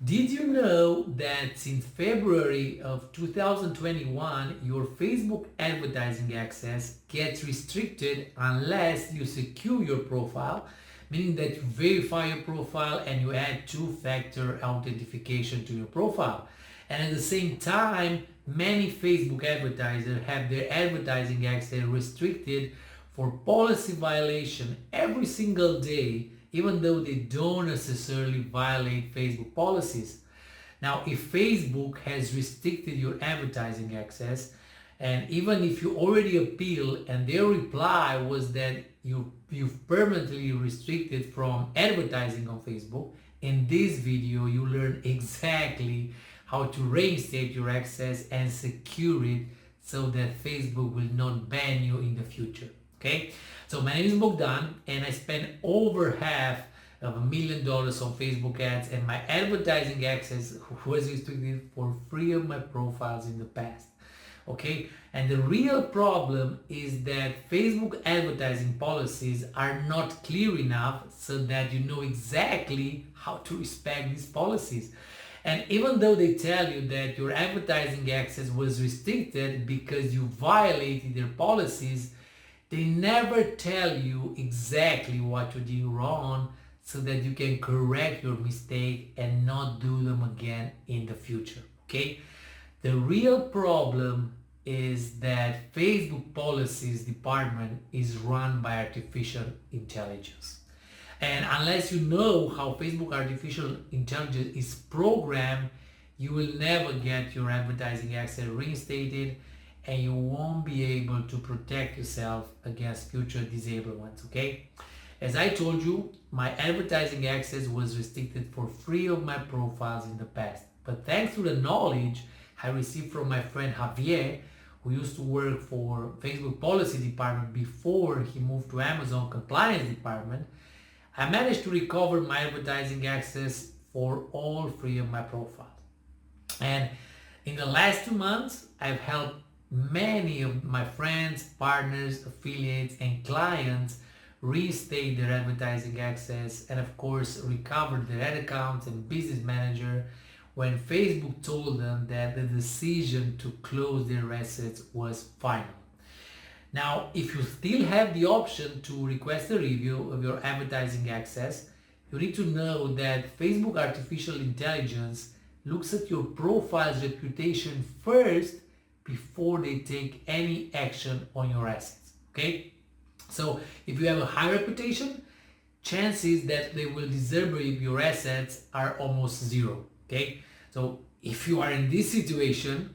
Did you know that since February of 2021, your Facebook advertising access gets restricted unless you secure your profile, meaning that you verify your profile and you add two-factor authentication to your profile. And at the same time, many Facebook advertisers have their advertising access restricted for policy violation every single day, even though they don't necessarily violate Facebook policies. Now, if Facebook has restricted your advertising access, and even if you already appeal and their reply was that you've permanently restricted from advertising on Facebook, in this video you learn exactly how to reinstate your access and secure it so that Facebook will not ban you in the future. Okay, so my name is Bogdan and I spent over half of $1 million on Facebook ads, and my advertising access was restricted for 3 of my profiles in the past. Okay, and the real problem is that Facebook advertising policies are not clear enough so that you know exactly how to respect these policies. And even though they tell you that your advertising access was restricted because you violated their policies, they never tell you exactly what you did wrong so that you can correct your mistake and not do them again in the future. Okay? The real problem is that Facebook policies department is run by artificial intelligence. And unless you know how Facebook artificial intelligence is programmed, you will never get your advertising access reinstated and you won't be able to protect yourself against future disabled ones, okay? As I told you, my advertising access was restricted for 3 of my profiles in the past. But thanks to the knowledge I received from my friend Javier, who used to work for Facebook policy department before he moved to Amazon compliance department, I managed to recover my advertising access for all 3 of my profiles. And in the last 2 months, I've helped many of my friends, partners, affiliates, and clients reinstate their advertising access and of course recover their ad accounts and business manager when Facebook told them that the decision to close their assets was final. Now, if you still have the option to request a review of your advertising access, you need to know that Facebook artificial intelligence looks at your profile's reputation first before they take any action on your assets. Okay? So if you have a high reputation, chances that they will disable your assets are almost zero. Okay? So if you are in this situation,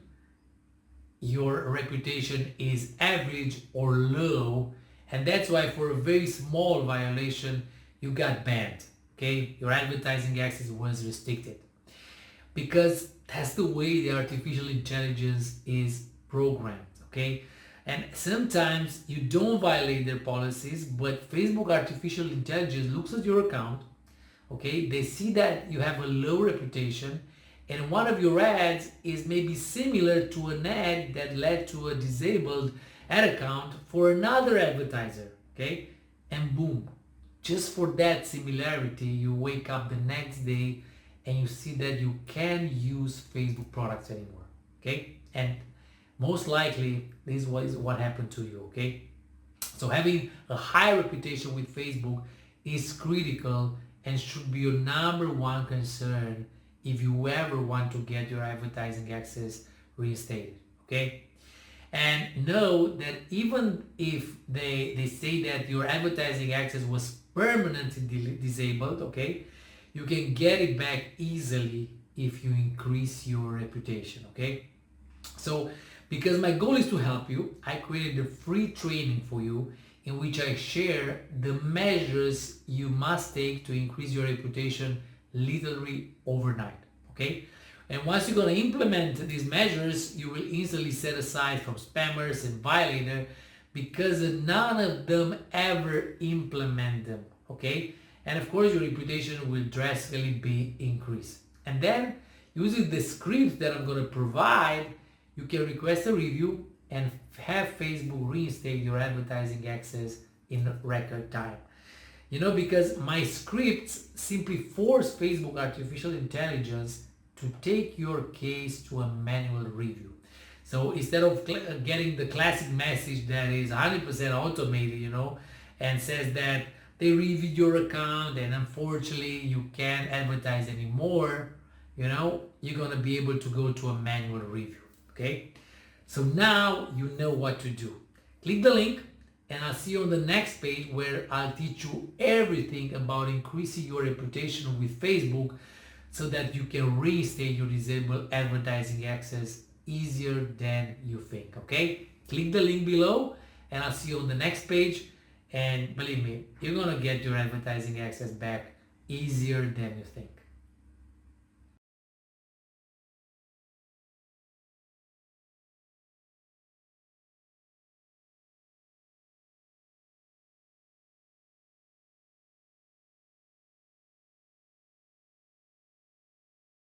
your reputation is average or low, and that's why for a very small violation you got banned. Okay? Your advertising access was restricted. Because that's the way the artificial intelligence is programmed, okay? And sometimes you don't violate their policies, but Facebook artificial intelligence looks at your account, okay? They see that you have a low reputation and one of your ads is maybe similar to an ad that led to a disabled ad account for another advertiser, okay? And boom, just for that similarity, you wake up the next day and you see that you can't use Facebook products anymore, okay? And most likely this is what happened to you, okay? So having a high reputation with Facebook is critical and should be your number one concern if you ever want to get your advertising access reinstated, okay? And know that even if they say that your advertising access was permanently disabled, okay, you can get it back easily if you increase your reputation, okay? So, because my goal is to help you, I created a free training for you in which I share the measures you must take to increase your reputation literally overnight, okay? And once you're going to implement these measures, you will easily set aside from spammers and violators because none of them ever implement them, okay? And of course, your reputation will drastically be increased. And then, using the script that I'm going to provide, you can request a review and have Facebook reinstate your advertising access in record time. Because my scripts simply force Facebook artificial intelligence to take your case to a manual review. So instead of getting the classic message that is 100% automated, and says that they reviewed your account and unfortunately you can't advertise anymore, you're going to be able to go to a manual review. Okay? So now you know what to do. Click the link and I'll see you on the next page where I'll teach you everything about increasing your reputation with Facebook so that you can reinstate your disabled advertising access easier than you think. Okay? Click the link below and I'll see you on the next page. And believe me, you're going to get your advertising access back easier than you think.